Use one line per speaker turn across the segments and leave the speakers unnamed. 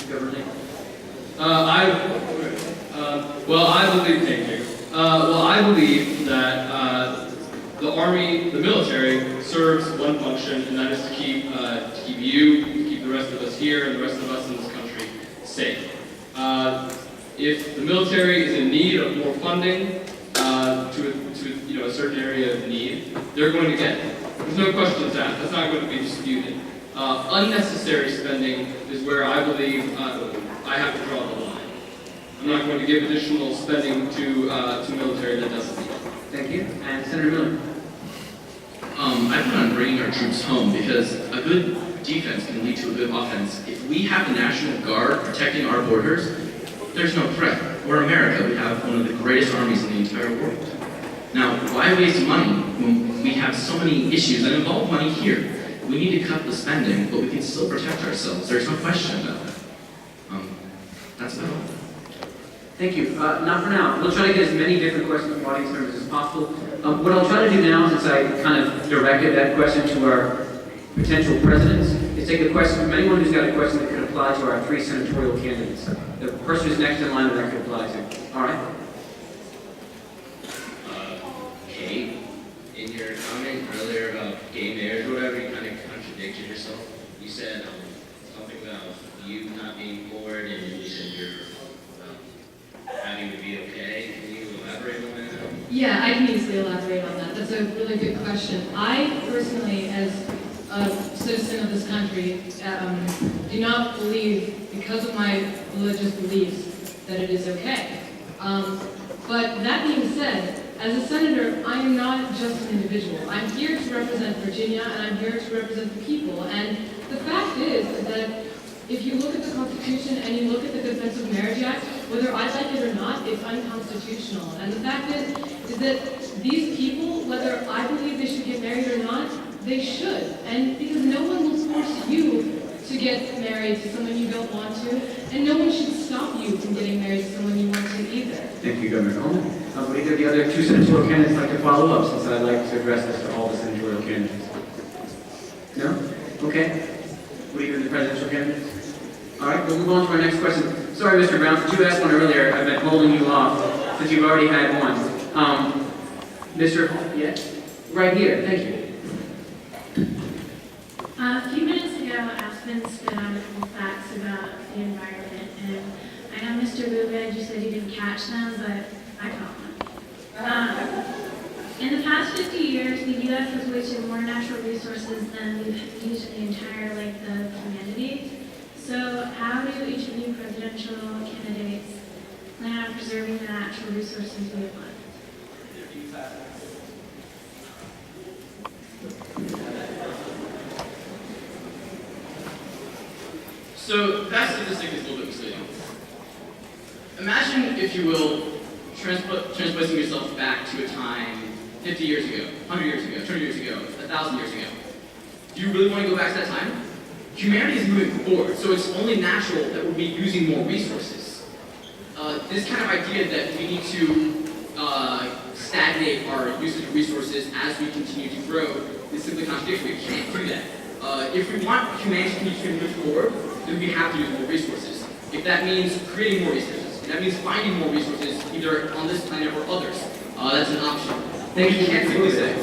Governor Lee.
I believe that the Army, the military, serves one function, and that is to keep the rest of us here and the rest of us in this country safe. If the military is in need of more funding to a certain area of need, they're going to get it. There's no questions asked. That's not going to be disputed. Unnecessary spending is where I believe I have to draw the line. I'm not going to give additional spending to military that doesn't need it.
Thank you. And Senator Miller.
I plan on bringing our troops home because a good defense can lead to a good offense. If we have the National Guard protecting our borders, there's no threat. We're America. We have one of the greatest armies in the entire world. Now, why waste money when we have so many issues that involve money here? We need to cut the spending, but we can still protect ourselves. There's no question about that. That's about all.
Thank you. Not for now. We'll try to get as many different questions from audience members as possible. What I'll try to do now, since I kind of directed that question to our potential presidents, is take a question from anyone who's got a question that could apply to our 3 senatorial candidates. The person who's next in line that could apply to. All right?
Kate, in your comment earlier about gay marriage or whatever, you kind of contradicted yourself. You said something about you not being bored, and you said you're having to be okay. Can you elaborate on that?
Yeah, I can easily elaborate on that. That's a really good question. I personally, as a citizen of this country, do not believe, because of my religious beliefs, that it is okay. But that being said, as a senator, I am not just an individual. I'm here to represent Virginia, and I'm here to represent the people. And the fact is that if you look at the Constitution and you look at the Defense of Marriage Act, whether I like it or not, it's unconstitutional. And the fact is that these people, whether I believe they should get married or not, they should. And because no one will force you to get married to someone you don't want to, and no one should stop you from getting married to someone you want to either.
Thank you, Governor Coleman. Would either of the other 2 senatorial candidates like to follow up, since I'd like to address this to all the senatorial candidates? No? Okay. Would either of the presidential candidates? All right, we'll move on to our next question. Sorry, Mr. Brown, since you asked one earlier, I've been holding you off since you've already had one. Yes? Right here, thank you.
A few minutes ago, Aspen spit out a couple facts about the environment, and I know Mr. Bubed, you said you didn't catch them, but I caught them. In the past 50 years, the U.S. has wasted more natural resources than we've used in the entire length of humanity. So how do each of you presidential candidates plan on preserving the natural resources we have left?
So that statistic is a little bit misleading. Imagine, if you will, transposing yourself back to a time 50 years ago, 100 years ago, 200 years ago, 1,000 years ago. Do you really want to go back to that time? Humanity is moving forward, so it's only natural that we'll be using more resources. This kind of idea that we need to stagnate our usage of resources as we continue to grow is simply contradictory. We can't do that. If we want humanity to continue to move forward, then we have to use more resources. If that means creating more resources, if that means finding more resources, either on this planet or others, that's an option.
Thank you.
Can't simply say.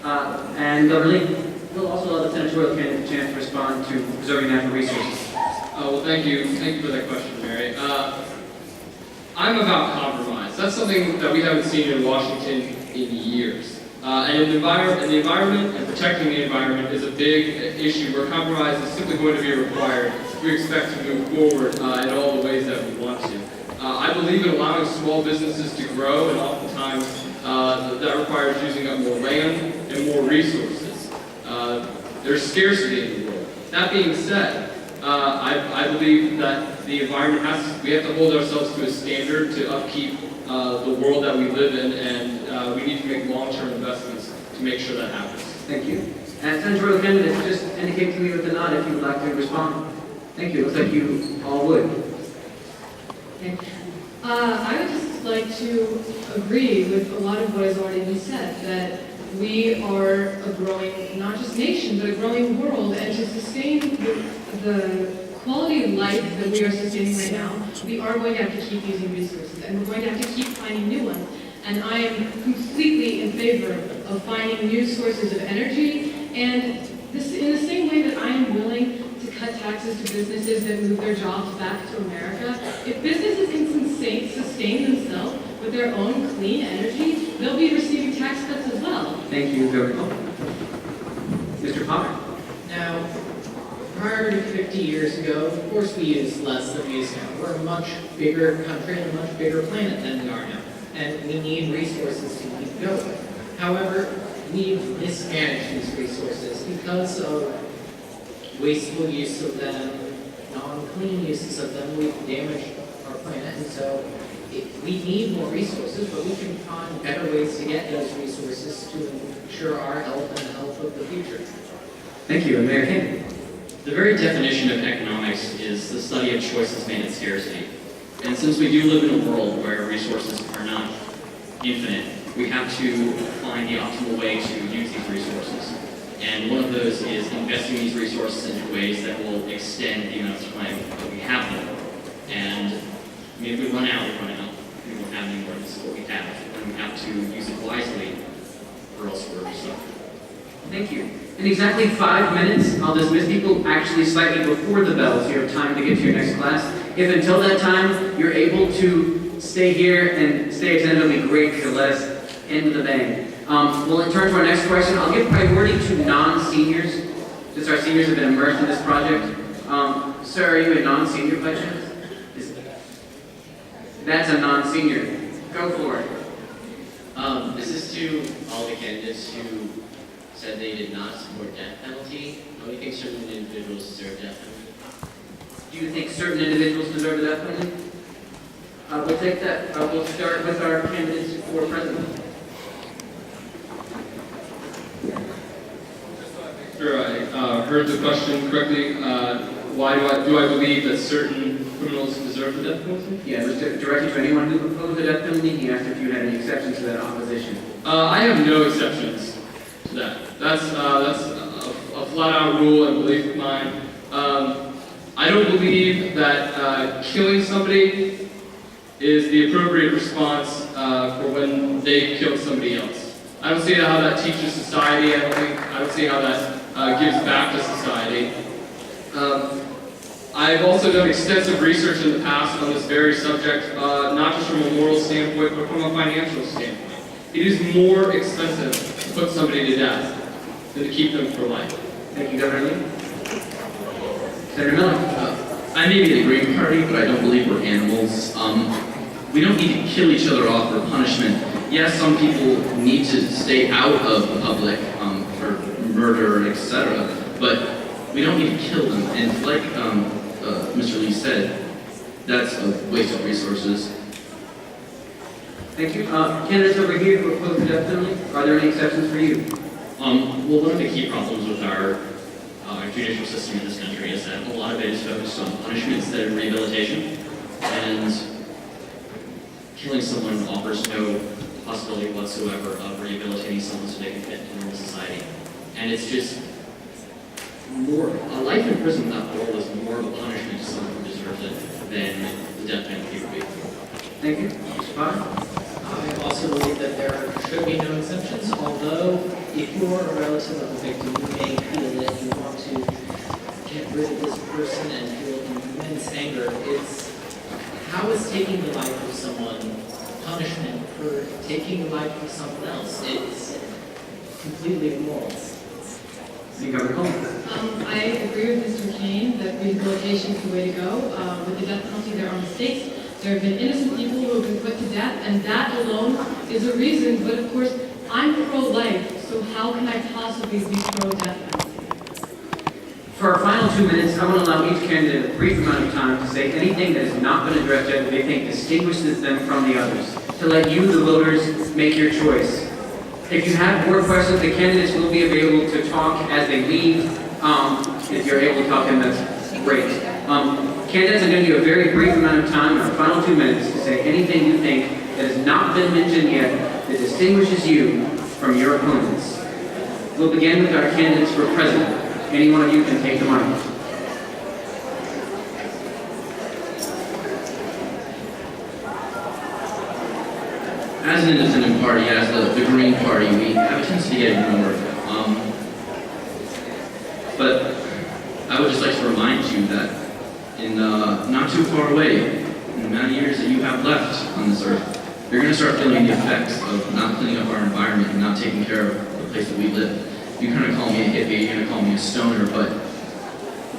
And Governor Lee, we'll also allow the senatorial candidate a chance to respond to preserving natural resources.
Well, thank you for that question, Mary. I'm about compromise. That's something that we haven't seen in Washington in years. And the environment and protecting the environment is a big issue where compromise is simply going to be required if we expect to move forward in all the ways that we want to. I believe in allowing small businesses to grow, and oftentimes that requires using up more land and more resources. There's scarcity in the world. That being said, I believe that the environment we have to hold ourselves to a standard to upkeep the world that we live in, and we need to make long-term investments to make sure that happens.
Thank you. And senatorial candidates, just indicate to me with a nod if you would like to respond. Thank you. Looks like you all would.
Okay. I would just like to agree with a lot of what has already been said, that we are a growing, not just nation, but a growing world, and to sustain the quality of life that we are sustaining right now, we are going to have to keep using resources, and we're going to have to keep finding new ones. And I am completely in favor of finding new sources of energy, and this, in the same way that I am willing to cut taxes to businesses that move their jobs back to America, if businesses can sustain themselves with their own clean energy, they'll be receiving tax cuts as well.
Thank you, Governor. Mr. Potter.
Now, prior to 50 years ago, of course we used less than we use now. We're a much bigger country and a much bigger planet than we are now. And we need resources to keep going. However, we've mismanaged these resources because of wasteful use of them, non-clean uses of them. We've damaged our planet, and so we need more resources, but we can find better ways to get those resources to ensure our health and the health of the future.
Thank you, and Mayor King.
The very definition of economics is the study of choices made in scarcity. And since we do live in a world where resources are not infinite, we have to find the optimal way to use these resources. And one of those is investing these resources into ways that will extend the amount of time that we have them. And I mean, if we run out, we run out. We won't have any more. This is what we have. And we have to use it wisely, or else we're stuck.
Thank you. In exactly 5 minutes, I'll dismiss people actually slightly before the bell, so you have time to get to your next class. If until that time you're able to stay here and stay attentive, it'll be great to let us end with a bang. We'll turn to our next question. I'll give priority to non-seniors, since our seniors have been immersed in this project. Sir, are you a non-senior by chance? That's a non-senior. Go for it.
This is to all the candidates who said they did not support death penalty. Do you think certain individuals deserve death penalty?
Do you think certain individuals deserve the death penalty? We'll take that. We'll start with our candidates for president.
Sure, I heard the question correctly. Why do I believe that certain criminals deserve the death penalty?
Yeah, it was directed to anyone who proposed the death penalty. He asked if you had any exceptions to that opposition.
I have no exceptions to that. That's a flat-out rule and belief of mine. I don't believe that killing somebody is the appropriate response for when they kill somebody else. I don't see how that teaches society. I don't see how that gives back to society. I've also done extensive research in the past on this very subject, not just from a moral standpoint, but from a financial standpoint. It is more expensive to put somebody to death than to keep them for life.
Thank you, Governor Lee. Senator Miller.
I may be the Green Party, but I don't believe we're animals. We don't need to kill each other off for punishment. Yes, some people need to stay out of the public for murder, etc., but we don't need to kill them. And like Mr. Lee said, that's a waste of resources.
Thank you. Candidates over here who oppose the death penalty, are there any exceptions for you?
Well, one of the key problems with our judicial system in this country is that a lot of it is focused on punishment instead of rehabilitation. And killing someone offers no possibility whatsoever of rehabilitating someone so they can fit into normal society. And it's just more, a life in prison without parole is more of a punishment to someone who deserves it than the death penalty would be.
Thank you. Mr. Potter?
I also believe that there should be no exceptions, although if you are a relative of a victim, you may feel that you want to get rid of this person and feel immense anger. How is taking the life of someone punishment for taking the life of someone else? It's completely immoral.
Governor Coleman.
I agree with Mr. Kane that rehabilitation is the way to go. With the death penalty, there are mistakes. There have been innocent people who have been put to death, and that alone is a reason. But of course, I'm pro-life, so how can I possibly be pro-death penalty?
For our final 2 minutes, I want to allow each candidate a brief amount of time to say anything that has not been addressed yet that they think distinguishes them from the others, to let you, the voters, make your choice. If you have more questions, the candidates will be available to talk as they leave. If you're able to talk to them, that's great. Candidates, I'm going to give you a very brief amount of time, our final 2 minutes, to say anything you think that has not been mentioned yet that distinguishes you from your opponents. We'll begin with our candidates for president. Any one of you can take the mic.
as an independent party, as the Green Party, we have a tendency to get ignored. But I would just like to remind you that in not too far away, in the amount of years that you have left on this earth, you're going to start feeling the effects of not cleaning up our environment and not taking care of the place that we live. You're going to call me a hippie, you're going to call me a stoner, but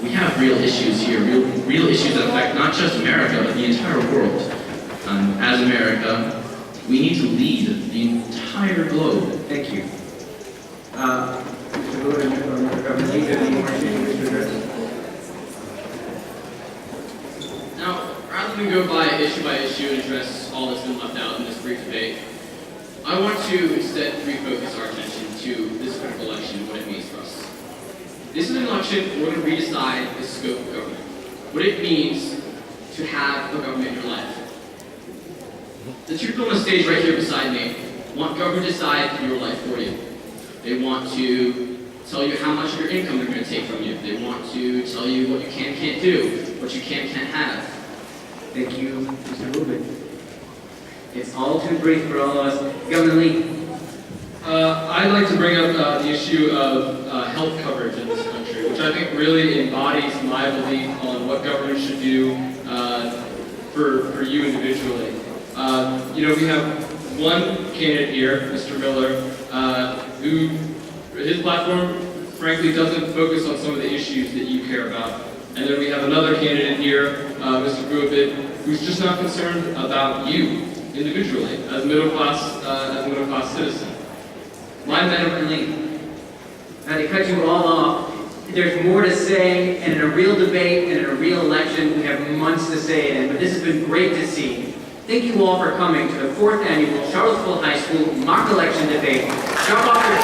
we have real issues here, real issues that affect not just America, but the entire world. As America, we need to lead the entire globe.
Thank you. Mr. Lewis, or Mr. Governor Lee, do you have any more issues you wish to address?
Now, rather than go by issue and address all that's been left out in this brief debate, I want to instead refocus our attention to this critical election and what it means for us. This is an election where we're going to redecide the scope of government, what it means to have a government in your life. The two people on the stage right here beside me want government to decide your life for you. They want to tell you how much of your income they're going to take from you. They want to tell you what you can and can't do, what you can and can't have.
Thank you, Mr. Rubin. It's all too brief for all of us. Governor Lee.
I'd like to bring up the issue of health coverage in this country, which I think really embodies my belief on what government should do for you individually. We have one candidate here, Mr. Miller, who his platform, frankly, doesn't focus on some of the issues that you care about. And then we have another candidate here, Mr. Gruabit, who's just not concerned about you individually as a middle class citizen.
Why Governor Lee? Now, to cut you all off, there's more to say, and in a real debate and in a real election, we have months to say it in, but this has been great to see. Thank you all for coming to the 4th annual Charlottesville High School mock election debate. Drop off your